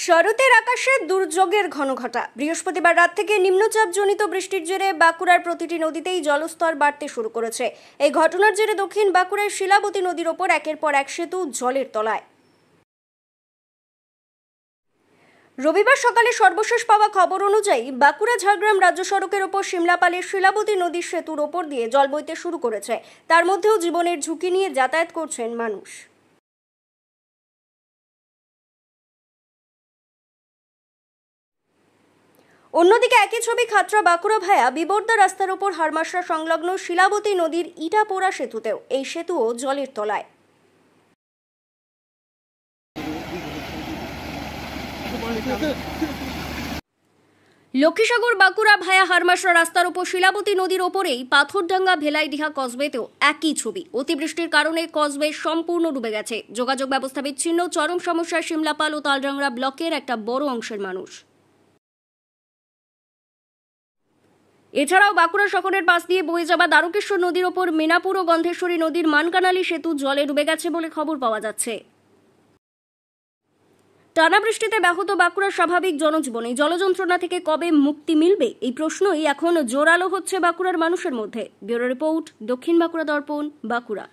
শরতের আকাশে দুর্যোগের ঘনঘটা। বৃহস্পতিবার রাত থেকে নিম্নচাপজনিত বৃষ্টির জেরে বাঁকুড়ার প্রতিটি নদীতেই জলস্তর বাড়তে শুরু করেছে। এই ঘটনার জেরে দক্ষিণ বাঁকুড়ার শিলাবতী নদীর ওপর একের পর এক সেতু জলের তলায়। রবিবার সকালে সর্বশেষ পাওয়া খবর অনুযায়ী বাঁকুড়া ঝাড়গ্রাম রাজ্য সড়কের ওপর সিমলাপালের শিলাবতী নদীর সেতুর ওপর দিয়ে জল বইতে শুরু করেছে। তার মধ্যেও জীবনের ঝুঁকি নিয়ে যাতায়াত করছেন মানুষ। অন্যদিকে একই ছবি খাতড়া বাঁকুড়া ভায়া বিবর্দা রাস্তার ওপর হারমাসরা সংলগ্ন শিলাবতী নদীর ইটাপোড়া সেতুতেও। এই সেতুও জলের তলায়। লক্ষ্মীসাগর বাঁকুড়া ভায়া হারমাসরা রাস্তার ওপর শিলাবতী নদীর ওপরেই পাথরডাঙ্গা ভেলাইডিহা কসবেতেও একই ছবি। অতিবৃষ্টির কারণে কসবে সম্পূর্ণ ডুবে গেছে। যোগাযোগ ব্যবস্থা বিচ্ছিন্ন। চরম সমস্যায় সিমলাপাল ও তালডাংরা ব্লকের একটা বড় অংশের মানুষ। এছাড়াও বাঁকুড়া শহরের পাশ দিয়ে বয়ে যাওয়া দ্বারকেশ্বর নদীর ওপর মিনাপুর ও গন্ধেশ্বরী নদীর মানকানালী সেতু জলে ডুবে গেছে বলে খবর পাওয়া যাচ্ছে। টানা বৃষ্টিতে ব্যাহত বাঁকুড়ার স্বাভাবিক জনজীবনে জলযন্ত্রণা থেকে কবে মুক্তি মিলবে, এই প্রশ্নই এখন জোরালো হচ্ছে বাঁকুড়ার মানুষের মধ্যে। ব্যুরো রিপোর্ট, দক্ষিণ বাঁকুড়া দর্পণ, বাঁকুড়া।